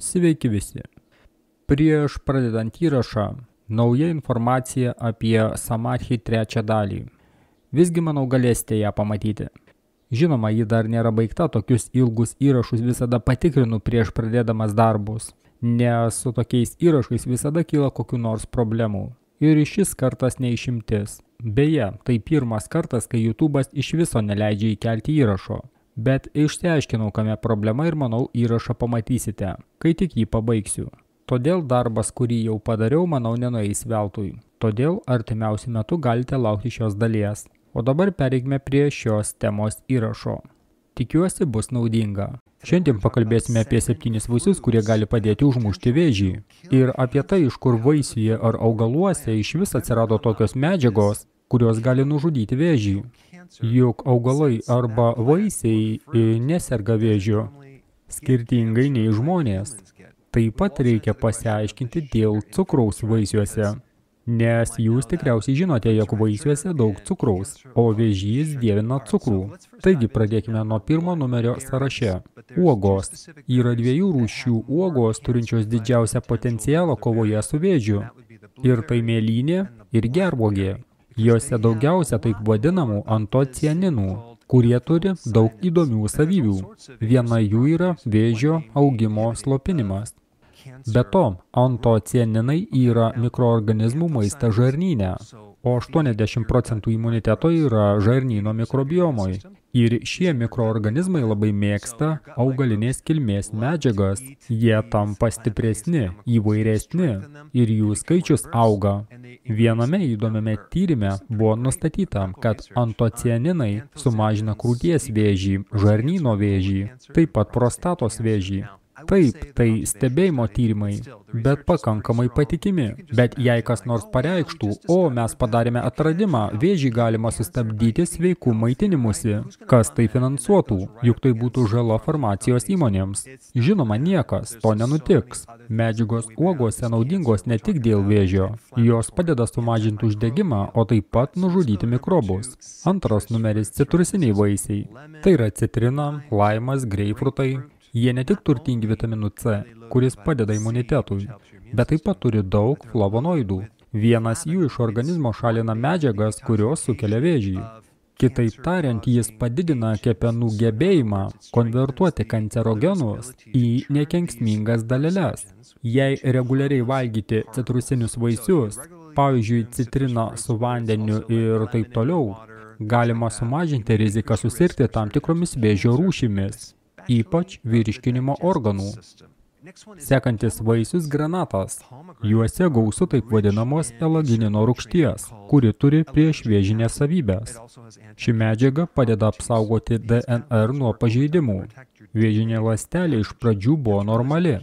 Sveiki visi. Prieš pradedant įrašą, nauja informacija apie Samadhi 3 dalį. Visgi, manau, galėsite ją pamatyti. Žinoma, ji dar nėra baigta, tokius ilgus įrašus visada patikrinu prieš pradėdamas darbus, nes su tokiais įrašais visada kyla kokių nors problemų. Ir šis kartas neišimtis. Beje, tai pirmas kartas, kai YouTube'as iš viso neleidžia įkelti įrašo. Bet išsiaiškinau, kame problema ir manau įrašą pamatysite, kai tik jį pabaigsiu. Todėl darbas, kurį jau padariau, manau, nenueis veltui. Todėl artimiausiu metu galite laukti šios dalies. O dabar pereikime prie šios temos įrašo. Tikiuosi bus naudinga. Šiandien pakalbėsime apie 7 vaisius, kurie gali padėti užmušti vėžį. Ir apie tai, iš kur vaisiuje ar augaluose iš vis atsirado tokios medžiagos, kurios gali nužudyti vėžį. Juk augalai arba vaisiai neserga vėžiu, skirtingai nei žmonės. Taip pat reikia pasiaiškinti dėl cukraus vaisiuose, nes jūs tikriausiai žinote, jog vaisiuose daug cukraus, o vėžys dievina cukrų. Taigi pradėkime nuo pirmo numerio sąraše. Uogos. Yra 2 rūšių uogos, turinčios didžiausią potencialą kovoje su vėžiu. Ir tai mėlynė ir gervuogė. Jose daugiausia taip vadinamų antocianinų, kurie turi daug įdomių savybių. Viena jų yra vėžio augimo slopinimas. Be to, antocianinai yra mikroorganizmų maistas žarnyne, o 80% imuniteto yra žarnyno mikrobiomoj. Ir šie mikroorganizmai labai mėgsta augalinės kilmės medžiagas. Jie tampa stipresni, įvairesni ir jų skaičius auga. Viename įdomiame tyrime buvo nustatyta, kad antocianinai sumažina krūties vėžį, žarnyno vėžį, taip pat prostatos vėžį. Taip, tai stebėjimo tyrimai, bet pakankamai patikimi. Bet jei kas nors pareikštų, o mes padarėme atradimą, vėžį galima sustabdyti sveikų maitinimusi. Kas tai finansuotų? Juk tai būtų žala farmacijos įmonėms. Žinoma, niekas to nenutiks. Medžiagos uogose naudingos ne tik dėl vėžio. Jos padeda sumažinti uždegimą, o taip pat nužudyti mikrobus. Antras numeris – citrusiniai vaisiai. Tai yra citrina, laimas, greipfrutai. Jie ne tik turtingi vitaminu C, kuris padeda imunitetui, bet taip pat turi daug flavonoidų. Vienas jų iš organizmo šalina medžiagas, kurios sukelia vėžį. Kitaip tariant, jis padidina kepenų gebėjimą konvertuoti kancerogenus į nekenksmingas daleles. Jei reguliariai valgyti citrusinius vaisius, pavyzdžiui, citriną su vandeniu ir taip toliau, galima sumažinti riziką susirgti tam tikromis vėžio rūšimis, ypač virškinimo organų. Sekantis vaisius granatas. Juose gausu taip vadinamos elaginino rūgšties, kuri turi priešvėžinės savybės. Ši medžiaga padeda apsaugoti DNR nuo pažeidimų. Vėžinė ląstelė iš pradžių buvo normali.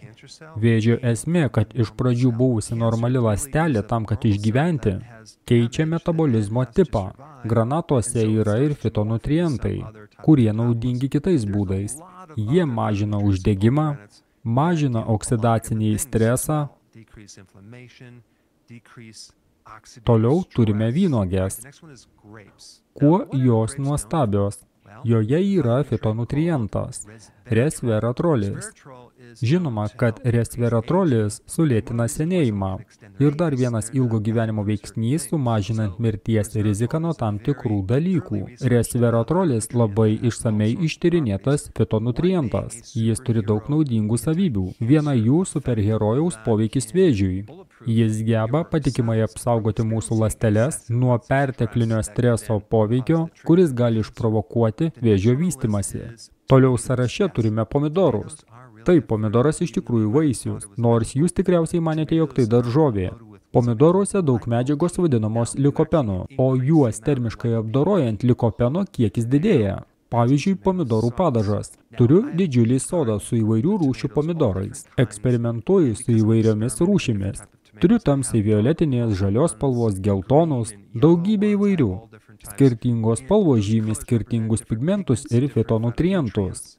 Vėžio esmė, kad iš pradžių buvusi normali ląstelė tam, kad išgyventi, keičia metabolizmo tipą. Granatuose yra ir fitonutrientai, kurie naudingi kitais būdais. Jie mažina uždegimą, mažina oksidacinį stresą. Toliau turime vynuogės. Kuo jos nuostabios? Joje yra fitonutrientas – resveratrolis. Žinoma, kad resveratrolis sulėtina senėjimą. Ir dar vienas ilgo gyvenimo veiksnys sumažinant mirties riziką nuo tam tikrų dalykų. Resveratrolis labai išsamei ištyrinėtas fitonutrientas. Jis turi daug naudingų savybių. Viena jų superherojaus poveikis vėžiui. Jis geba patikimai apsaugoti mūsų ląsteles nuo perteklinio streso poveikio, kuris gali išprovokuoti vėžio vystymąsi. Toliau sąraše turime pomidorus. Taip, pomidoras iš tikrųjų vaisius, nors jūs tikriausiai manėte, jog tai daržovė. Pomidoruose daug medžiagos vadinamos likopenu, o juos termiškai apdorojant likopeno kiekis didėja. Pavyzdžiui, pomidorų padažas. Turiu didžiulį sodą su įvairių rūšių pomidorais. Eksperimentuoju su įvairiomis rūšimis. Turiu tamsiai violetinės, žalios spalvos, geltonus, daugybė įvairių. Skirtingos spalvos žymi skirtingus pigmentus ir fitonutrientus.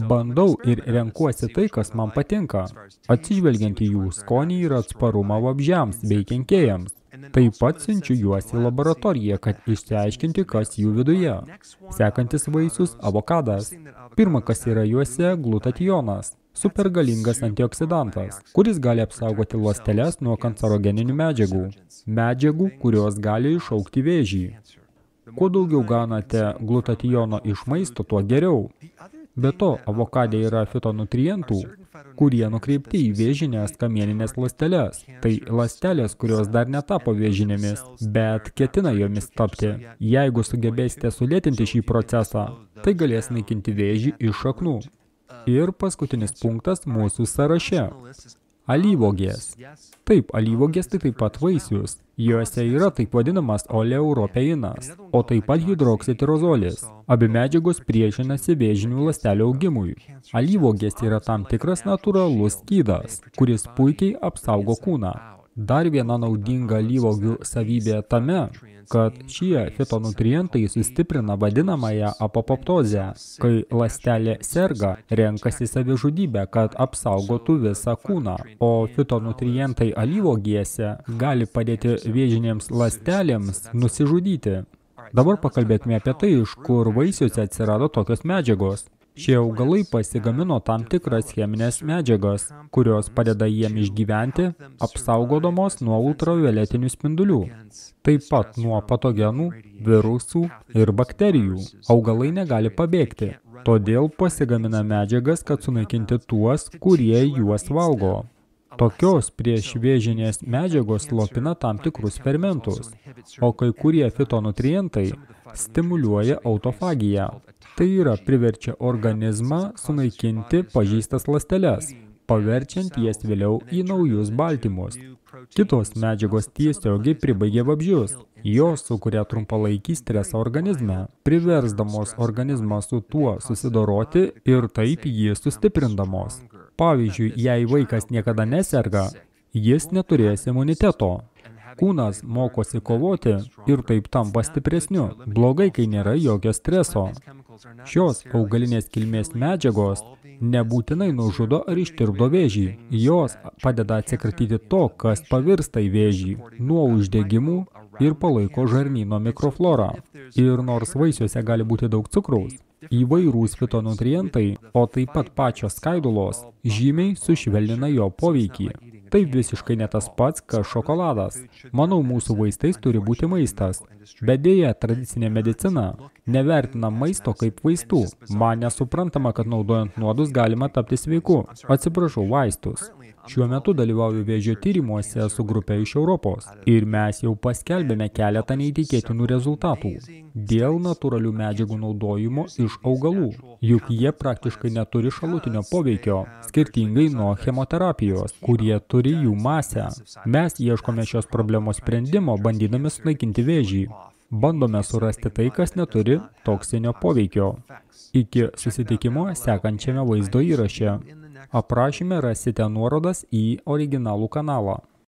Bandau ir renkuosi tai, kas man patinka, atsižvelgiant į jų skonį ir atsparumą vabzdžiams bei kenkėjams. Taip pat siunčiu juos į laboratoriją, kad išsiaiškinti, kas jų viduje. Sekantis vaisius – avokadas. Pirma, kas yra juose – glutationas. supergalingas antioksidantas, kuris gali apsaugoti ląsteles nuo kancerogeninių medžiagų, kurios gali iššaukti vėžį. Kuo daugiau gaunate glutatijono iš maisto, tuo geriau. Be to, avokade yra fitonutrientų, kurie nukreipti į vėžinės kamieninės ląsteles. Tai ląstelės, kurios dar netapo vėžinėmis, bet ketina jomis tapti. Jeigu sugebėsite sulėtinti šį procesą, tai galės naikinti vėžį iš šaknų. Ir paskutinis punktas mūsų sąraše. Alyvuogės. Taip, alyvuogės tai taip pat vaisius. Juose yra taip vadinamas oleuropeinas, o taip pat hidroksitirazolis. Abi medžiagos priešinasi vėžinių ląstelių augimui. Alyvuogės yra tam tikras natūralus skydas, kuris puikiai apsaugo kūną. Dar viena naudinga alyvuogių savybė tame, kad šie fitonutrientai sustiprina vadinamąją apoptozę, kai ląstelė serga, renkasi savižudybę, kad apsaugotų visą kūną, o fitonutrientai alyvuogėse gali padėti vėžinėms ląstelėms nusižudyti. Dabar pakalbėkime apie tai, iš kur vaisiuose atsirado tokios medžiagos. Šie augalai pasigamino tam tikras cheminės medžiagas, kurios padeda jiem išgyventi, apsaugodamos nuo ultravioletinių spindulių. Taip pat nuo patogenų, virusų ir bakterijų. Augalai negali pabėgti, todėl pasigamina medžiagas, kad sunaikinti tuos, kurie juos valgo. Tokios priešvėžinės medžiagos slopina tam tikrus fermentus, o kai kurie fitonutrientai stimuliuoja autofagiją. Tai yra priverčia organizmą sunaikinti pažeistas ląsteles, paverčiant jas vėliau į naujus baltymus. Kitos medžiagos tiesiogiai pribaigia vabzdžius. Jos sukuria trumpalaikį stresą organizme, priversdamos organizmą su tuo susidoroti ir taip jį sustiprindamos. Pavyzdžiui, jei vaikas niekada neserga, jis neturės imuniteto. Kūnas mokosi kovoti ir taip tampa stipresniu. Blogai, kai nėra jokio streso. Šios augalinės kilmės medžiagos nebūtinai nužudo ar ištirpdo vėžį. Jos padeda atsikratyti to, kas pavirsta į vėžį, nuo uždegimų ir palaiko žarnyno mikroflorą. Ir nors vaisiuose gali būti daug cukraus, įvairūs fitonutrientai, o taip pat pačios skaidulos, žymiai sušvelnina jo poveikį. Tai visiškai ne tas pats, kas šokoladas. Manau, mūsų vaistais turi būti maistas. Bet dėja, tradicinė medicina nevertina maisto kaip vaistų. Man nesuprantama, kad naudojant nuodus galima tapti sveiku. Atsiprašau, vaistus. Šiuo metu dalyvauju vėžio tyrimuose su grupe iš Europos. Ir mes jau paskelbėme keletą neįtikėtinų rezultatų dėl natūralių medžiagų naudojimo iš augalų. Juk jie praktiškai neturi šalutinio poveikio, skirtingai nuo chemoterapijos, kurie turi jų masę. Mes ieškome šios problemos sprendimo, bandydami sunaikinti vėžį. Bandome surasti tai, kas neturi toksinio poveikio. Iki susitikimo sekančiame vaizdo įraše. Aprašyme rasite nuorodas į originalų kanalą.